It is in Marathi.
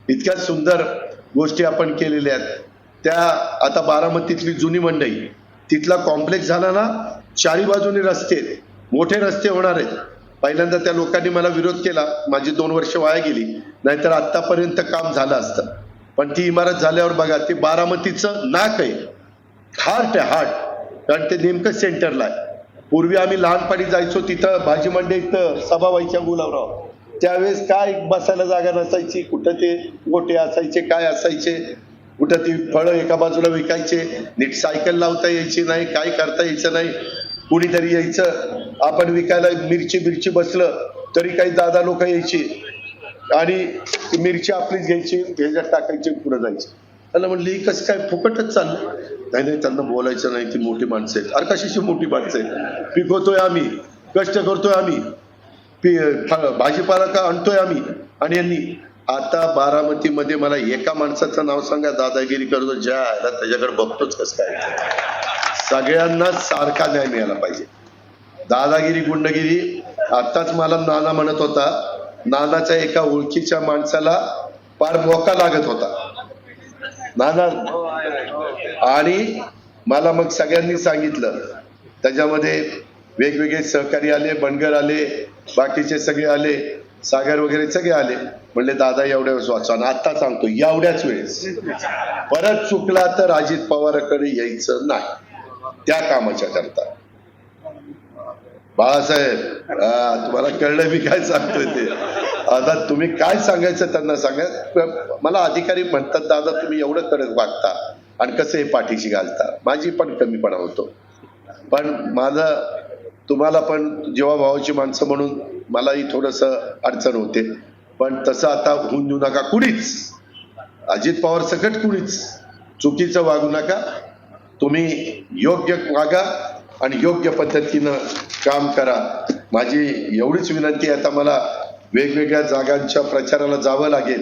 इतक्या सुंदर गोष्टी आपण केलेल्या आहेत. त्या आता बारामतीतली जुनी मंडई, तिथला कॉम्प्लेक्स झाला ना, चारी बाजूने रस्ते, मोठे रस्ते होणार आहेत. पहिल्यांदा त्या लोकांनी मला विरोध केला, माझी 2 वर्ष वाया गेली, नाहीतर आतापर्यंत काम झालं असतं. पण ती इमारत झाल्यावर बघा, ते बारामतीचं नाक आहे, हार्ट आहे, हार्ट. कारण ते नेमकं सेंटरला आहे. पूर्वी आम्ही लहानपणी जायचो तिथं भाजी मंडईत सभा व्हायच्या गुलाबराव, त्यावेळेस काय बसायला जागा नसायची, कुठं ते गोटे असायचे, काय असायचे, कुठं ती फळं एका बाजूला विकायचे, नीट सायकल लावता यायची नाही, काय करता यायचं नाही. कुणीतरी यायचं, आपण विकायला मिरची बसलं तरी काही दादा लोक यायची आणि मिरची आपलीच घ्यायची, ह्याच्यात टाकायची, पुढे जायची. त्याला म्हणलं ही कसं काय फुकटच चाललं. नाही, त्यांना बोलायचं नाही, ती मोठी माणसं आहेत. अरे कशाची मोठी माणसं आहेत, पिकवतोय आम्ही, कष्ट करतोय आम्ही, भाजीपाला का आणतोय आम्ही. आणि यांनी आता बारामतीमध्ये मला एका माणसाचं नाव सांगा दादागिरी करतो, ज्या त्याच्याकडे बघतोच कसं काय. सगळ्यांना सारखा न्याय मिळाला पाहिजे. दादागिरी गुंडगिरी, आताच मला नाना म्हणत होता, नानाच्या एका ओळखीच्या माणसाला फार मोका लागत होता नाना, आणि मला मग सगळ्यांनी सांगितलं. त्याच्यामध्ये वेगवेगळे सहकारी आले, बनगर आले, बाकीचे सगळे आले, सागर वगैरे सगळे आले. म्हणले दादा एवढ्या वेळेस वाचा, आणि आता सांगतो एवढ्याच वेळेस परत चुकला तर अजित पवाराकडे यायचं नाही त्या कामाच्या करता. बाळासाहेब, तुम्हाला कळलं मी काय सांगतोय ते. आता तुम्ही काय सांगायचं त्यांना सांगा. मला अधिकारी म्हणतात दादा तुम्ही एवढं कडक वागता आणि कसं हे पाठीशी घालता. माझी पण कमीपणा होतो, पण माझं तुम्हाला पण जेव्हा भावाची माणसं म्हणून मलाही थोडस अडचण होते. पण तसं आता होऊन देऊ नका कुणीच, अजित पवार सकट कुणीच चुकीचं वागू नका. तुम्ही योग्य वागा आणि योग्य पद्धतीनं काम करा. माझी एवढीच विनंती आहे. आता मला वेगवेगळ्या जागांच्या प्रचाराला जावं लागेल.